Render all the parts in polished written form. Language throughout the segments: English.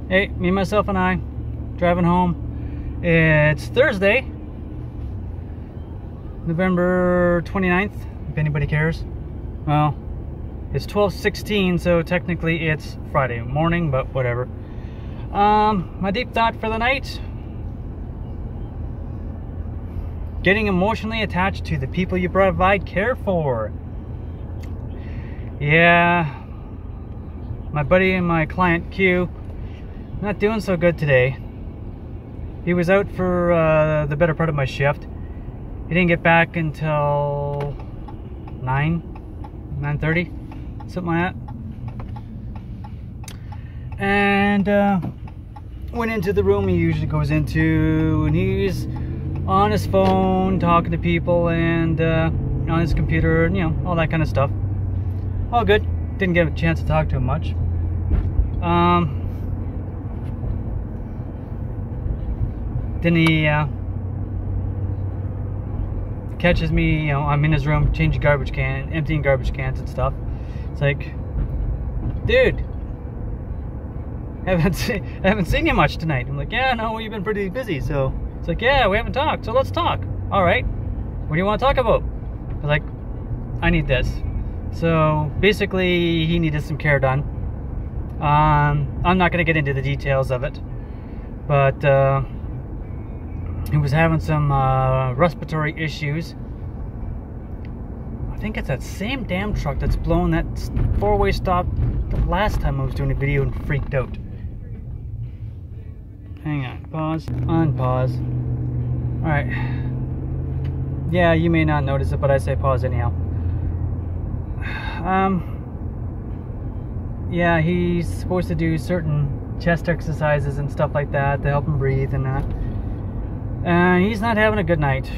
Hey, me, myself, and I, driving home. It's Thursday, November 29th, if anybody cares. Well, it's 12:16, so technically it's Friday morning, but whatever. My deep thought for the night: getting emotionally attached to the people you provide care for. Yeah, my buddy and my client Q, not doing so good today. He was out for the better part of my shift. He didn't get back until 9:30, something like that. And went into the room he usually goes into, and he's on his phone talking to people, and on his computer, and all that kind of stuff. All good. Didn't get a chance to talk to him much. Then he catches me, I'm in his room changing garbage can, emptying garbage cans and stuff. It's like, dude, haven't seen you much tonight. I'm like, yeah, no, we've been pretty busy. So it's like, yeah, we haven't talked, so let's talk. All right, what do you want to talk about? I was like, I need this. So basically, he needed some care done. I'm not going to get into the details of it, but he was having some respiratory issues. I think it's that same damn truck that's blowing that four-way stop the last time I was doing a video and freaked out. Hang on, pause, unpause. Alright. Yeah, you may not notice it, but I say pause anyhow. Yeah, he's supposed to do certain chest exercises and stuff like that to help him breathe and that. And he's not having a good night.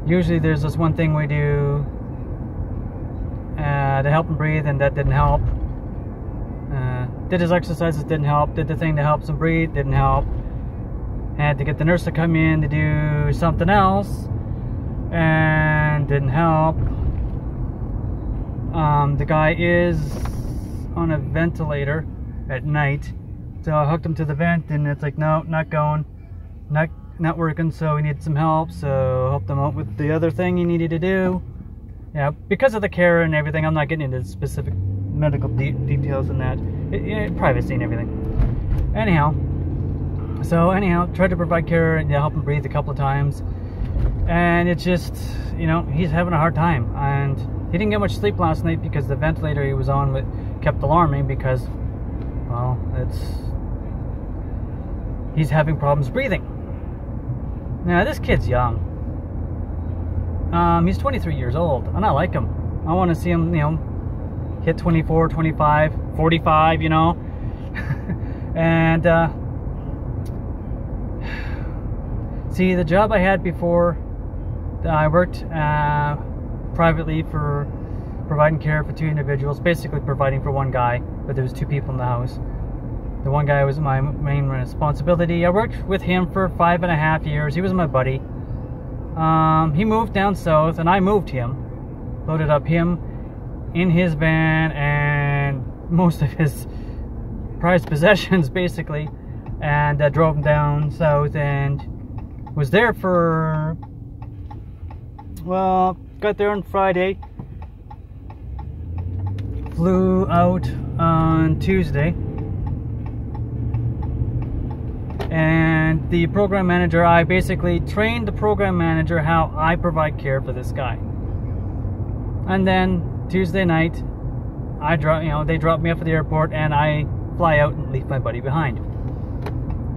Usually there's this one thing we do to help him breathe, and that didn't help. Did his exercises, didn't help. Did the thing that helps him breathe, didn't help. Had to get the nurse to come in to do something else, and didn't help. The guy is on a ventilator at night, so I hooked him to the vent, and it's like, no, not going, not working. So he needed some help, so I helped him out with the other thing he needed to do. Yeah, because of the care and everything, I'm not getting into specific medical details and that, privacy and everything. Anyhow, tried to provide care and help him breathe a couple of times, and it's just, he's having a hard time, and he didn't get much sleep last night because the ventilator he was on kept alarming because, well, he's having problems breathing. Now, this kid's young. He's 23 years old, and I like him. I want to see him, hit 24, 25, 45, and, see, the job I had before, I worked privately for providing care for two individuals, basically providing for one guy, but there was two people in the house. The one guy was my main responsibility. I worked with him for 5.5 years. He was my buddy. He moved down south, and I moved him, loaded up him in his van and most of his prized possessions, basically, and drove him down south, and was there for, well, got there on Friday, flew out on Tuesday, and the program manager, I basically trained the program manager how I provide care for this guy. And then Tuesday night, they drop me off at the airport, and I fly out and leave my buddy behind.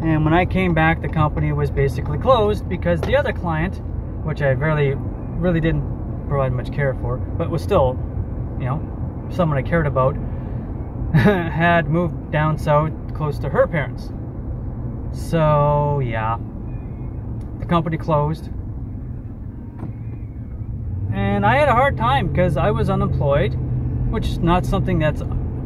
And when I came back, the company was basically closed because the other client, which I really didn't provide much care for, but was still, someone I cared about, had moved down south close to her parents. So, yeah, the company closed. And I had a hard time because I was unemployed, which is not something that's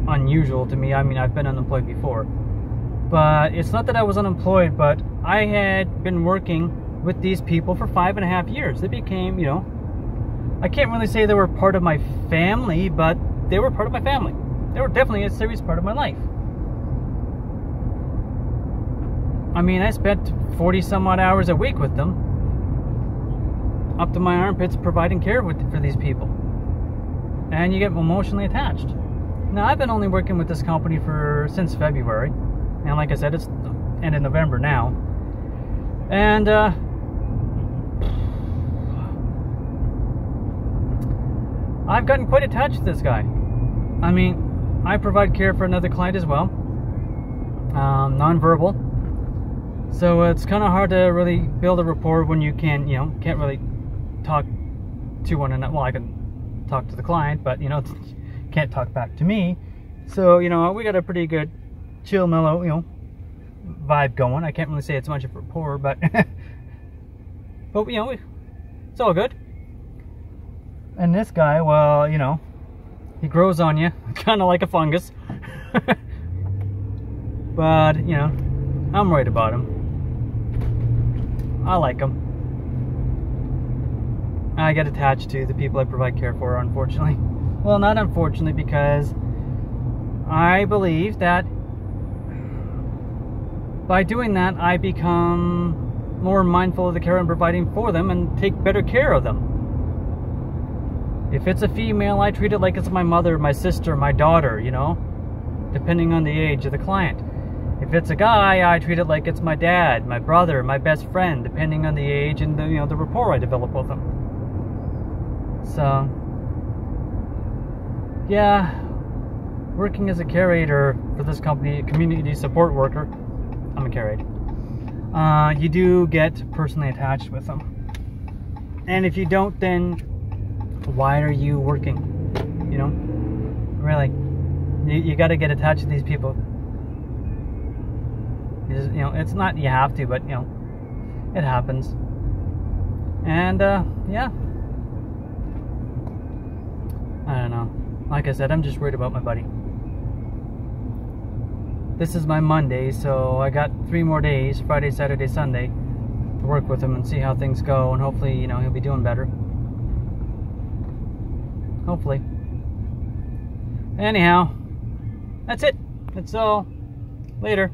unusual to me. I mean, I've been unemployed before. But it's not that I was unemployed, but I had been working with these people for 5.5 years. They became, I can't really say they were part of my family, but they were part of my family. They were definitely a serious part of my life. I mean, I spent 40 some odd hours a week with them, up to my armpits, providing care for these people. And you get emotionally attached. Now, I've been only working with this company since February. And like I said, it's end of November now. And, I've gotten quite attached to this guy. I mean, I provide care for another client as well. Non-verbal. So it's kind of hard to really build a rapport when you can't really talk to one another. Well, I can talk to the client, but, can't talk back to me. So, we got a pretty good chill, mellow, vibe going. I can't really say it's much of a rapport, but, but, it's all good. And this guy, well, he grows on you, kind of like a fungus. But, I'm worried about him. I like him. I get attached to the people I provide care for, unfortunately. Well, not unfortunately, because I believe that by doing that, I become more mindful of the care I'm providing for them and take better care of them. If it's a female, I treat it like it's my mother, my sister, my daughter, depending on the age of the client. If it's a guy, I treat it like it's my dad, my brother, my best friend, depending on the age and the rapport I develop with them. So, yeah, working as a curator for this company, a community support worker, I'm a curator, you do get personally attached with them. And if you don't, then why are you working? Really, you got to get attached to these people. It's not you have to, but it happens. And yeah, I don't know. Like I said, I'm just worried about my buddy. This is my Monday, so I got 3 more days, Friday, Saturday, Sunday, to work with him and see how things go, and hopefully, he'll be doing better. Hopefully. Anyhow, that's it. That's all. Later.